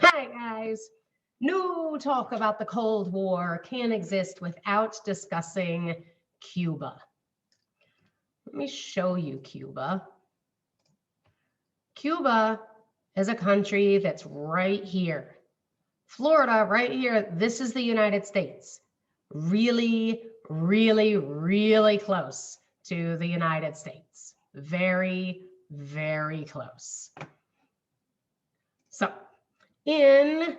Hi, guys. No talk about the Cold War can exist without discussing Cuba. Let me show you Cuba. Cuba is a country that's right here. Florida, right here. This is the United States. Really, really, really close to the United States. Very, very close. So, in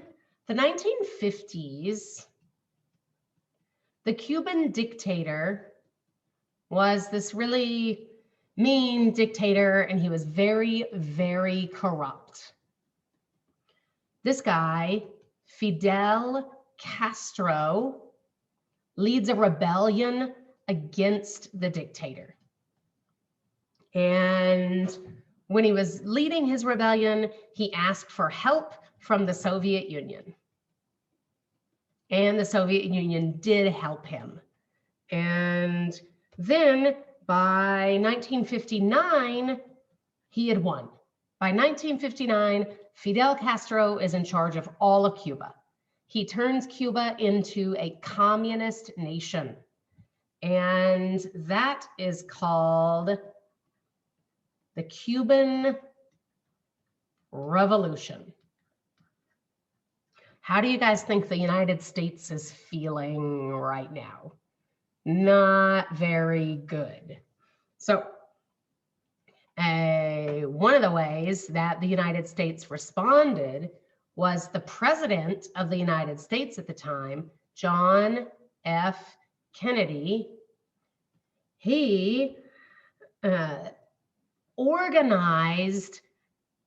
the 1950s, the Cuban dictator was this really mean dictator, and he was very, very corrupt. This guy, Fidel Castro, leads a rebellion against the dictator. And when he was leading his rebellion, he asked for help from the Soviet Union. And the Soviet Union did help him. And then by 1959, he had won. By 1959, Fidel Castro is in charge of all of Cuba. He turns Cuba into a communist nation. And that is called the Cuban Revolution. How do you guys think the United States is feeling right now? Not very good. So one of the ways that the United States responded was the president of the United States at the time, John F. Kennedy. He organized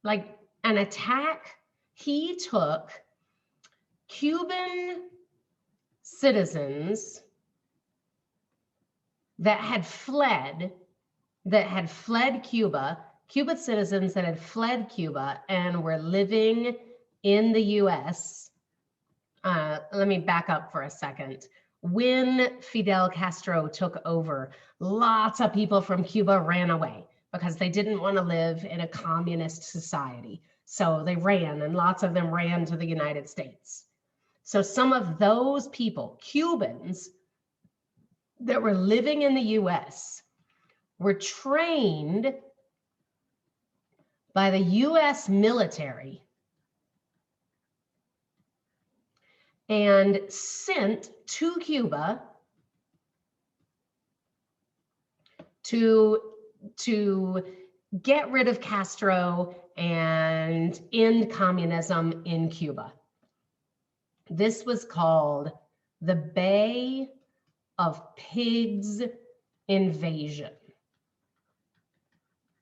like an attack. He took Cuban citizens that had fled Cuba, Cuban citizens that had fled Cuba and were living in the US. Let me back up for a second. When Fidel Castro took over, lots of people from Cuba ran away because they didn't want to live in a communist society. So they ran, and lots of them ran to the United States. So some of those people, Cubans, that were living in the US, were trained by the US military and sent to Cuba to get rid of Castro and end communism in Cuba. This was called the Bay of Pigs invasion.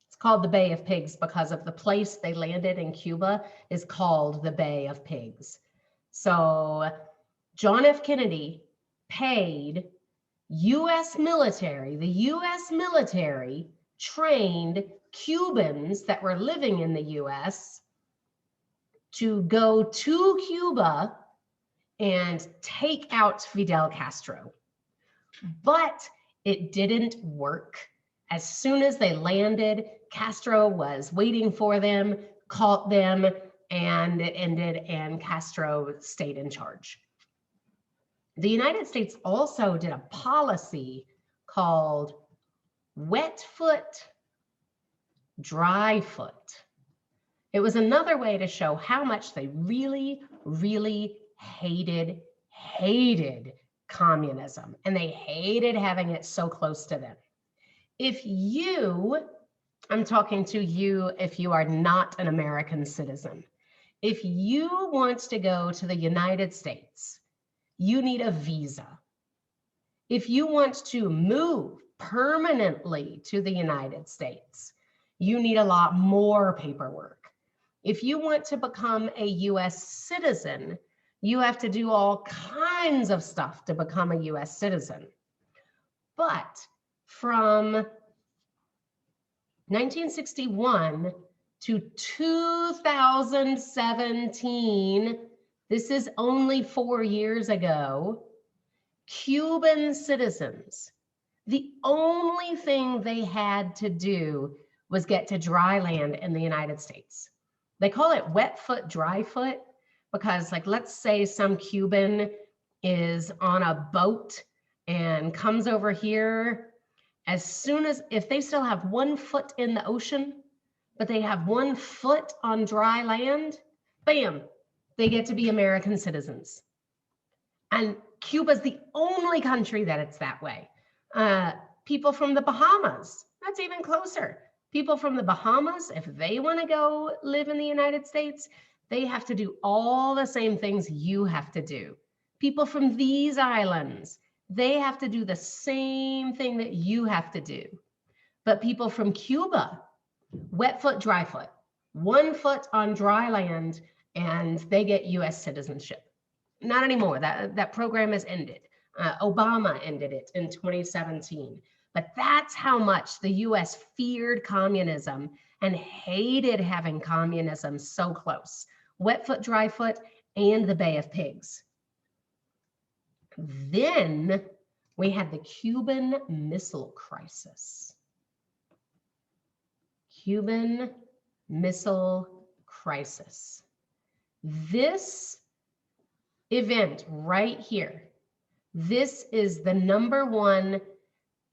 It's called the Bay of Pigs because of the place they landed in Cuba is called the Bay of Pigs. So John F. Kennedy paid US military, the US military trained Cubans that were living in the US to go to Cuba and take out Fidel Castro. But it didn't work. As soon as they landed, Castro was waiting for them, caught them, and it ended, and Castro stayed in charge. The United States also did a policy called wet foot, dry foot. It was another way to show how much they really, really hated communism, and they hated having it so close to them. I'm talking to you if you are not an American citizen. If you want to go to the United States, you need a visa. If you want to move permanently to the United States, you need a lot more paperwork. If you want to become a US citizen, you have to do all kinds of stuff to become a US citizen. But from 1961 to 2017, this is only 4 years ago, Cuban citizens, the only thing they had to do was get to dry land in the United States. They call it wet foot, dry foot, because like, let's say some Cuban is on a boat and comes over here. As soon as, if they still have 1 foot in the ocean, but they have 1 foot on dry land, bam, they get to be American citizens. And Cuba's the only country that it's that way. People from the Bahamas, that's even closer. People from the Bahamas, if they want to go live in the United States, they have to do all the same things you have to do. People from these islands, they have to do the same thing that you have to do. But people from Cuba, wet foot, dry foot, 1 foot on dry land, and they get US citizenship. Not anymore. That program has ended. Obama ended it in 2017. But that's how much the US feared communism and hated having communism so close. Wet foot, dry foot, and the Bay of Pigs. Then we had the Cuban Missile Crisis. Cuban Missile Crisis. This event right here, this is the #1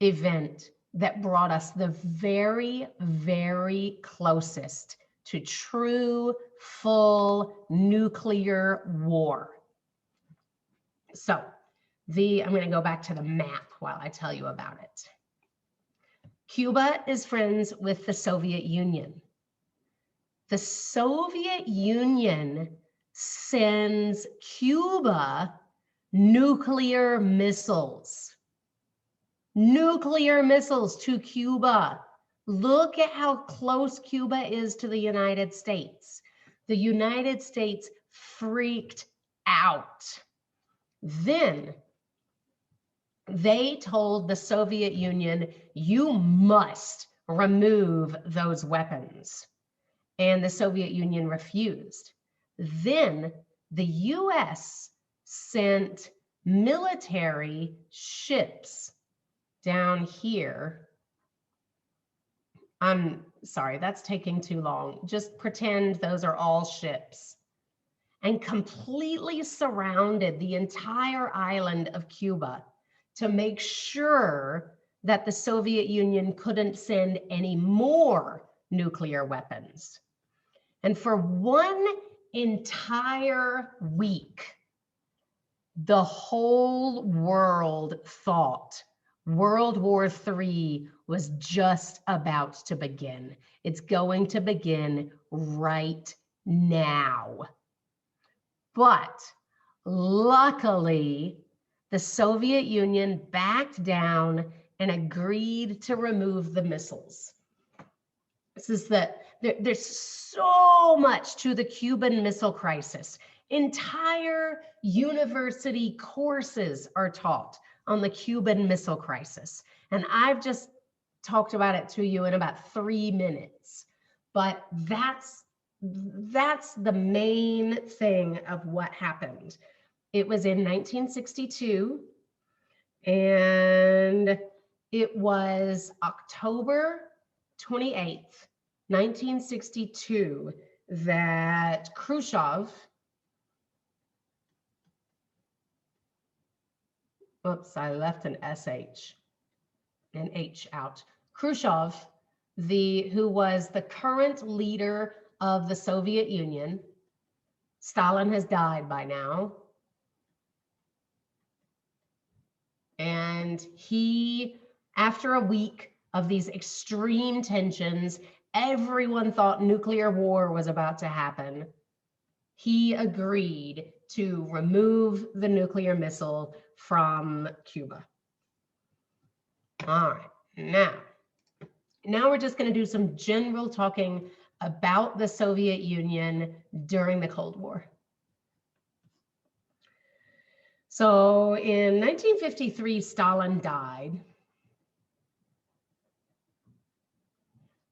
event that brought us the very, very closest to true, full nuclear war. So I'm going to go back to the map while I tell you about it. Cuba is friends with the Soviet Union. The Soviet Union sends Cuba nuclear missiles. Nuclear missiles to Cuba. Look at how close Cuba is to the United States. The United States freaked out. Then they told the Soviet Union, you must remove those weapons. And the Soviet Union refused. Then the US sent military ships down here. I'm sorry, that's taking too long. Just pretend those are all ships. And completely surrounded the entire island of Cuba to make sure that the Soviet Union couldn't send any more nuclear weapons. And for 1 entire week, the whole world thought World War III was just about to begin. It's going to begin right now. But luckily, the Soviet Union backed down and agreed to remove the missiles. This is there's so much to the Cuban Missile Crisis. Entire university courses are taught on the Cuban Missile Crisis. And I've just talked about it to you in about 3 minutes. But that's the main thing of what happened. It was in 1962, and it was October 28th, 1962, that Khrushchev, oops, I left an SH, an H out. Khrushchev, who was the current leader of the Soviet Union, Stalin has died by now. And he, after a week of these extreme tensions, everyone thought nuclear war was about to happen. He agreed to remove the nuclear missile from Cuba. All right, now we're just going to do some general talking about the Soviet Union during the Cold War. So in 1953, Stalin died.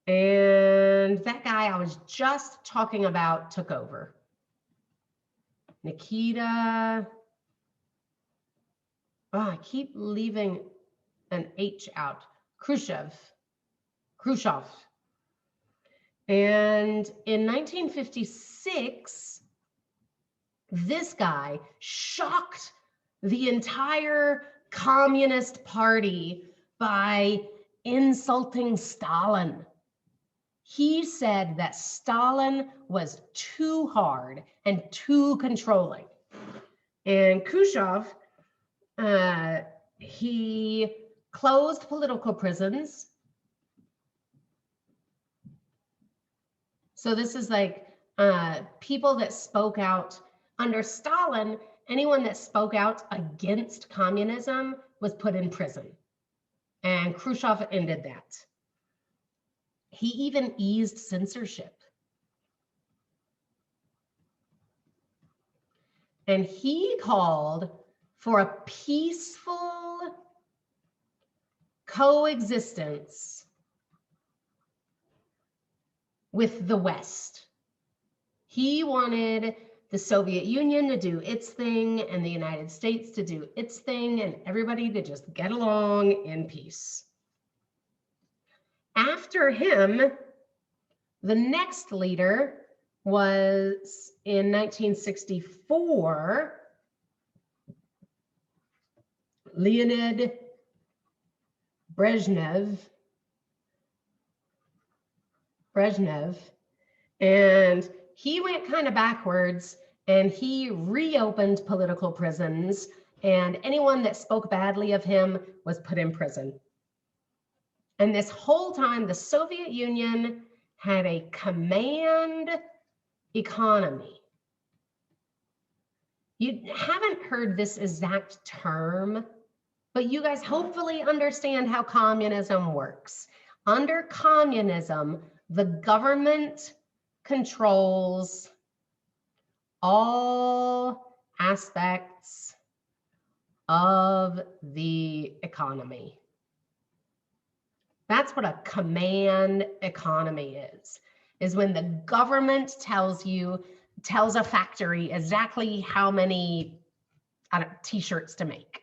And that guy I was just talking about took over. Nikita. Oh, I keep leaving an H out. Khrushchev. And in 1956, This guy shocked the entire Communist Party by insulting Stalin. He said that Stalin was too hard and too controlling. And Khrushchev, he closed political prisons. So this is like people that spoke out under Stalin. Anyone that spoke out against communism was put in prison. And Khrushchev ended that. He even eased censorship. And he called for a peaceful coexistence with the West. He wanted the Soviet Union to do its thing and the United States to do its thing and everybody to just get along in peace. After him, the next leader was in 1964, Leonid Brezhnev, and he went kind of backwards and he reopened political prisons, and anyone that spoke badly of him was put in prison. And this whole time, the Soviet Union had a command economy. You haven't heard this exact term, but you guys hopefully understand how communism works. Under communism, the government controls all aspects of the economy. That's what a command economy is when the government tells a factory exactly how many t-shirts to make.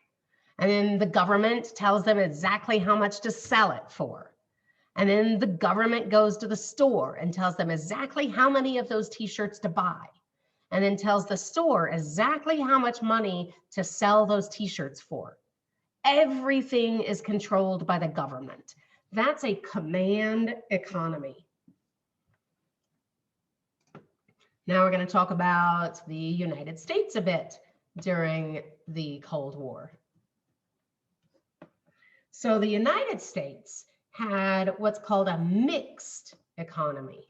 And then the government tells them exactly how much to sell it for. And then the government goes to the store and tells them exactly how many of those t-shirts to buy. And then tells the store exactly how much money to sell those t-shirts for. Everything is controlled by the government. That's a command economy. Now we're going to talk about the United States a bit during the Cold War. So the United States had what's called a mixed economy.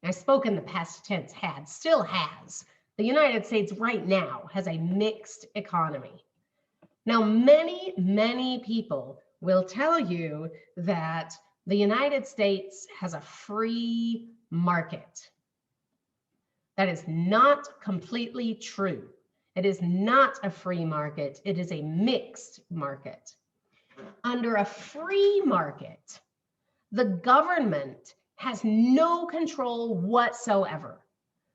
I spoke in the past tense, had, still has. The United States right now has a mixed economy. Now, many, many people will tell you that the United States has a free market. That is not completely true. It is not a free market. It is a mixed market. Under a free market, the government has no control whatsoever.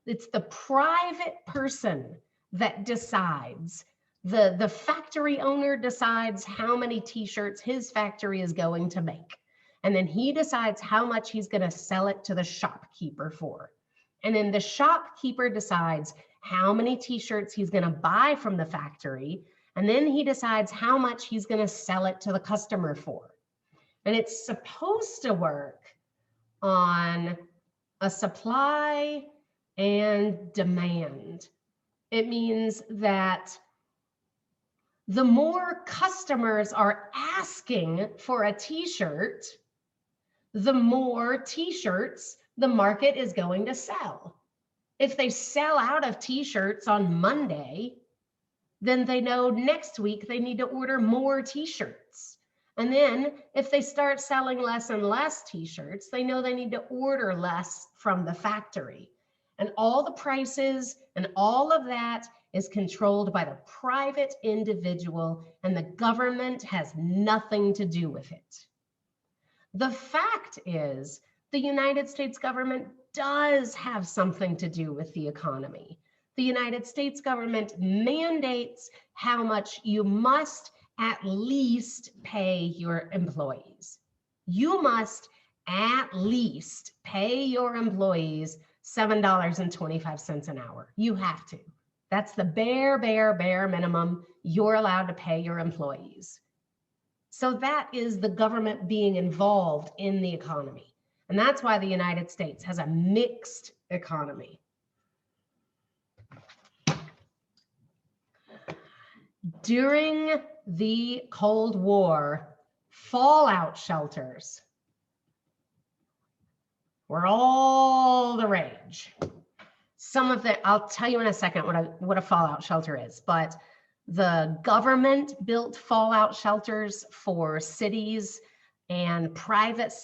It's the private person that decides. The factory owner decides how many t-shirts his factory is going to make. And then he decides how much he's going to sell it to the shopkeeper for. And then the shopkeeper decides how many t-shirts he's going to buy from the factory. And then he decides how much he's going to sell it to the customer for. And it's supposed to work on a supply and demand. It means that the more customers are asking for a t-shirt, the more t-shirts the market is going to sell. If they sell out of t-shirts on Monday, then they know next week they need to order more t-shirts. And then if they start selling less and less t-shirts, they know they need to order less from the factory. And all the prices and all of that is controlled by the private individual, and the government has nothing to do with it. The fact is, the United States government does have something to do with the economy. The United States government mandates how much you must at least pay your employees. You must at least pay your employees $7.25 an hour. You have to. That's the bare minimum you're allowed to pay your employees. So that is the government being involved in the economy. And that's why the United States has a mixed economy. During the Cold War, fallout shelters were all the rage. Some of the, I'll tell you in a second what a fallout shelter is, but the government built fallout shelters for cities, and private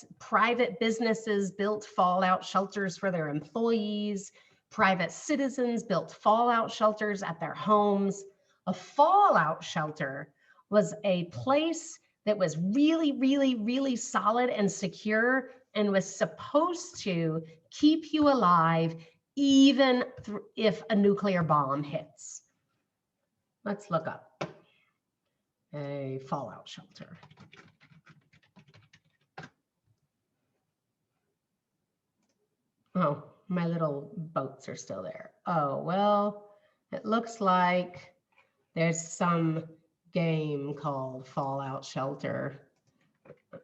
businesses built fallout shelters for their employees. Private citizens built fallout shelters at their homes. A fallout shelter was a place that was really solid and secure and was supposed to keep you alive even if a nuclear bomb hits. Let's look up a fallout shelter. Oh, my little boats are still there. Oh, well, it looks like there's some game called Fallout Shelter.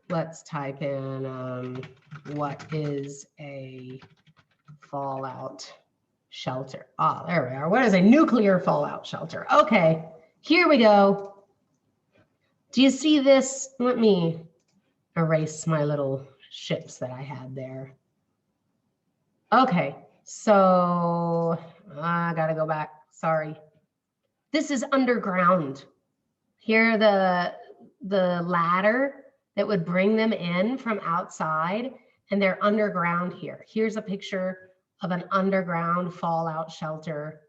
Let's type in what is a fallout shelter? Ah, there we are. What is a nuclear fallout shelter? Okay, here we go. Do you see this? Let me erase my little ships that I had there. Okay, so I gotta go back. Sorry. This is underground. Here, the ladder that would bring them in from outside, and they're underground here. Here's a picture of an underground fallout shelter.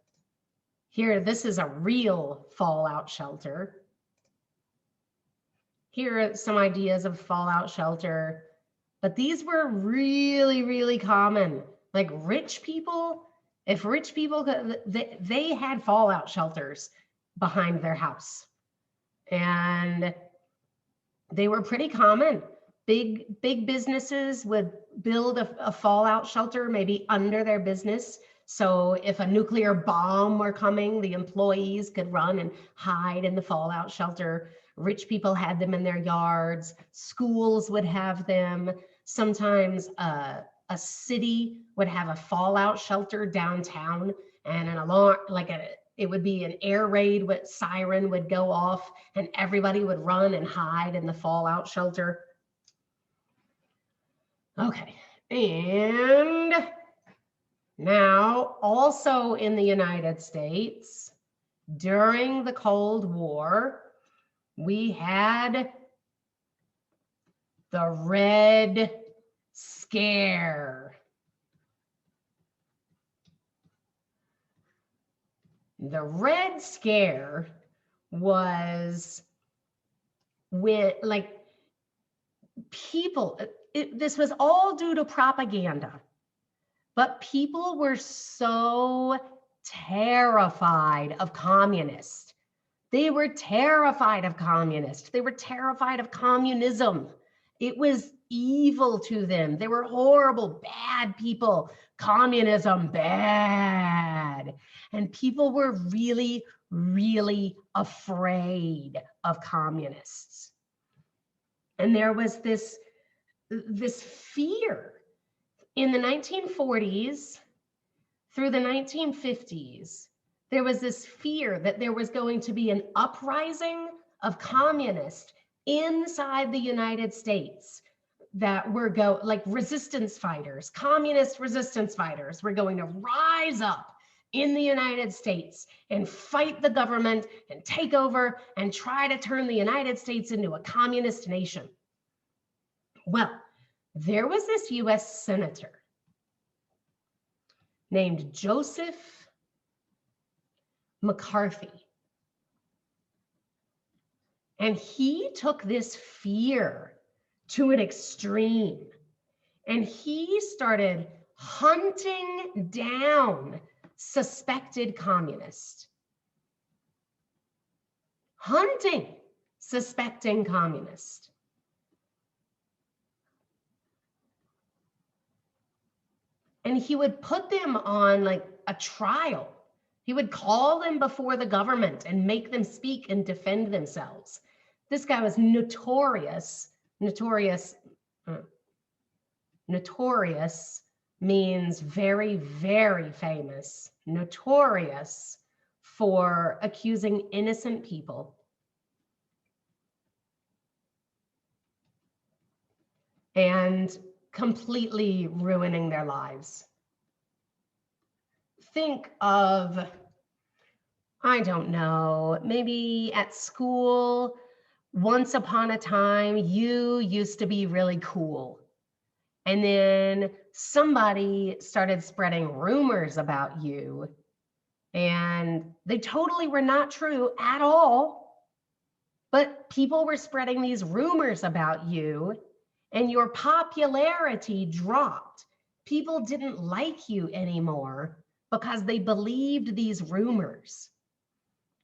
Here, this is a real fallout shelter. Here are some ideas of fallout shelter, but these were really common. Like rich people, if rich people, they had fallout shelters behind their house, and they were pretty common. Big businesses would build a fallout shelter maybe under their business. So if a nuclear bomb were coming, the employees could run and hide in the fallout shelter. Rich people had them in their yards. Schools would have them. Sometimes a city would have a fallout shelter downtown, and an alarm, it would be an air raid with siren would go off, and everybody would run and hide in the fallout shelter. Okay, and now also in the United States, during the Cold War, we had the Red Scare. The Red Scare was when, people, this was all due to propaganda, but people were so terrified of communists. They were terrified of communists. They were terrified of communism. It was evil to them. They were horrible, bad people. Communism, bad. And people were really afraid of communists. And there was this fear in the 1940s through the 1950s. There was this fear that there was going to be an uprising of communists inside the United States that were resistance fighters, communist resistance fighters were going to rise up in the United States and fight the government and take over and try to turn the United States into a communist nation. Well, there was this US senator named Joseph McCarthy. And he took this fear to an extreme, and he started hunting down suspected communists. Hunting suspecting communists. and he would put them on like a trial. He would call them before the government and make them speak and defend themselves. This guy was notorious. Notorious means very, very famous. Notorious for accusing innocent people and completely ruining their lives. Think of, I don't know, maybe at school, once upon a time, you used to be really cool. And then somebody started spreading rumors about you, and they totally were not true at all. But people were spreading these rumors about you, and your popularity dropped. People didn't like you anymore because they believed these rumors.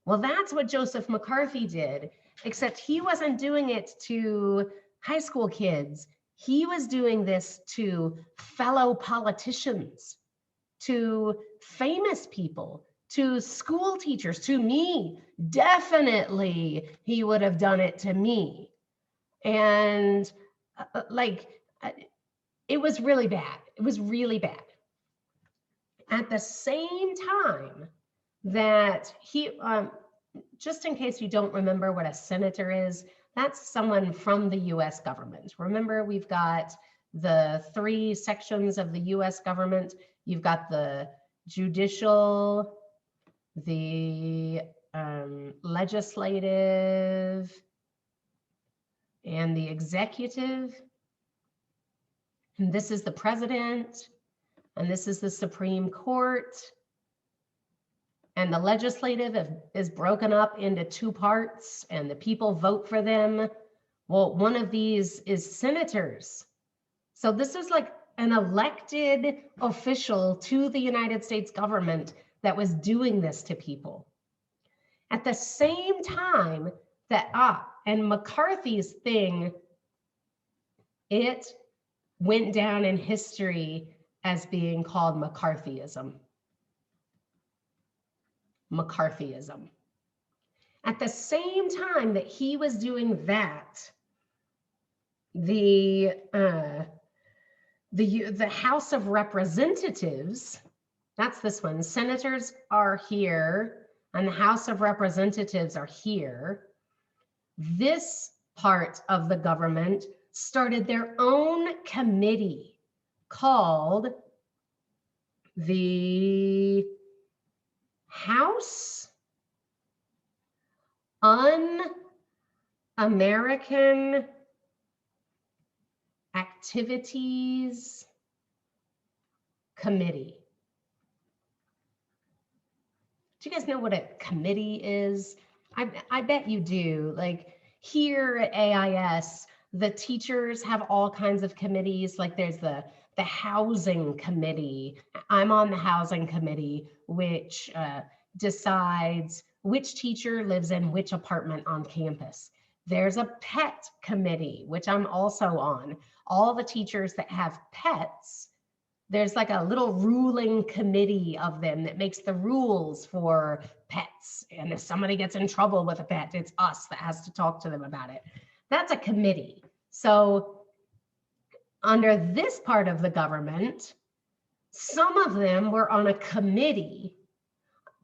Well, that's what Joseph McCarthy did, except he wasn't doing it to high school kids. He was doing this to fellow politicians, to famous people, to school teachers, to me. Definitely, he would have done it to me. And it was really bad. It was really bad. At the same time that he, just in case you don't remember what a senator is, that's someone from the US government. Remember, we've got the 3 sections of the US government. You've got the judicial, the legislative, and the executive. And this is the president, and this is the Supreme Court. And the legislative is broken up into 2 parts, and the people vote for them. Well, one of these is senators. So this is like an elected official to the United States government that was doing this to people. At the same time that, and McCarthy's thing, it went down in history as being called McCarthyism. McCarthyism. At the same time that he was doing that, the House of Representatives, that's this one, senators are here and the House of Representatives are here. This part of the government started their own committee called the House Un-American Activities Committee. Do you guys know what a committee is? I bet you do. Like here at AIS, the teachers have all kinds of committees. Like there's the housing committee. I'm on the housing committee, which decides which teacher lives in which apartment on campus. There's a pet committee, which I'm also on. All the teachers that have pets, there's like a little ruling committee of them that makes the rules for pets. And if somebody gets in trouble with a pet, it's us that has to talk to them about it. That's a committee. So under this part of the government, some of them were on a committee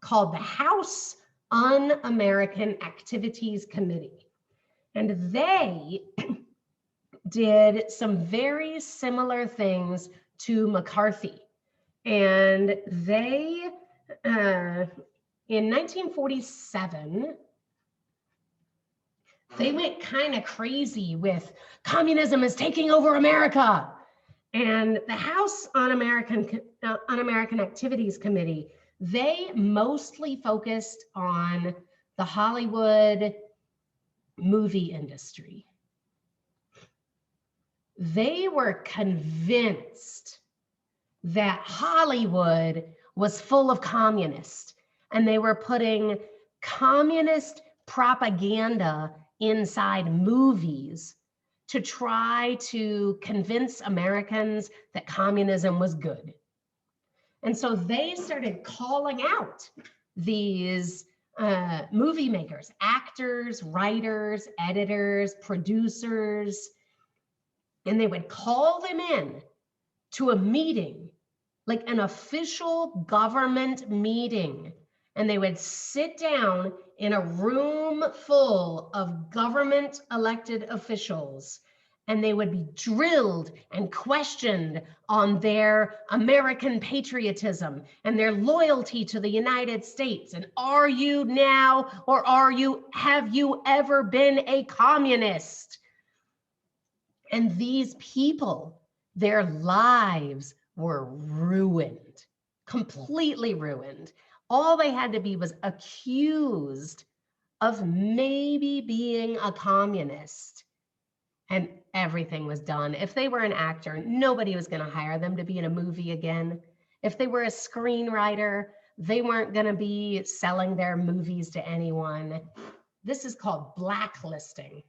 called the House Un-American Activities Committee. And they did some very similar things to McCarthy. And they, in 1947, they went kind of crazy with communism is taking over America. And the House Un-American Activities Committee, they mostly focused on the Hollywood movie industry. They were convinced that Hollywood was full of communists, and they were putting communist propaganda inside movies to try to convince Americans that communism was good. And so they started calling out these movie makers, actors, writers, editors, producers, and they would call them in to a meeting, like an official government meeting. And they would sit down in a room full of government elected officials, and they would be drilled and questioned on their American patriotism and their loyalty to the United States. And are you now, or have you ever been a communist? And these people, their lives were ruined, completely ruined. All they had to be was accused of maybe being a communist, and everything was done. If they were an actor, nobody was going to hire them to be in a movie again. If they were a screenwriter, they weren't going to be selling their movies to anyone. This is called blacklisting.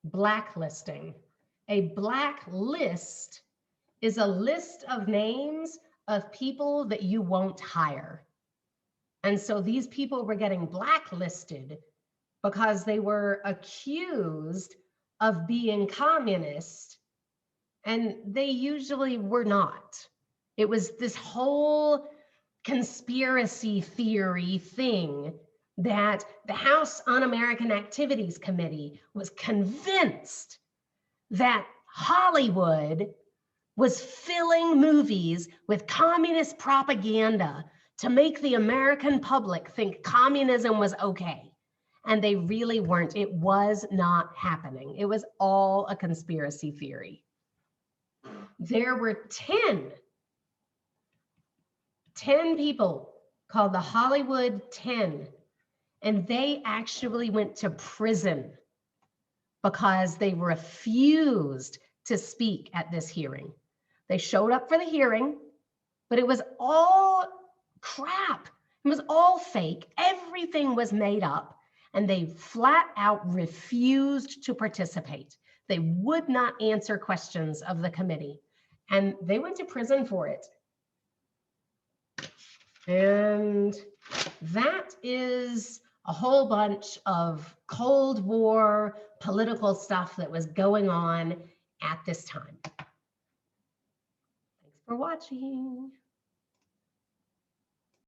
Blacklisting. A blacklist is a list of names of people that you won't hire. And so these people were getting blacklisted because they were accused of being communist, and they usually were not. It was this whole conspiracy theory thing that the House Un-American Activities Committee was convinced that Hollywood was filling movies with communist propaganda to make the American public think communism was okay. And they really weren't. It was not happening. It was all a conspiracy theory. There were 10 people called the Hollywood 10, and they actually went to prison because they refused to speak at this hearing. They showed up for the hearing, but it was all crap. It was all fake. Everything was made up, and they flat out refused to participate. They would not answer questions of the committee, and they went to prison for it. And that is a whole bunch of Cold War political stuff that was going on at this time. Thanks for watching.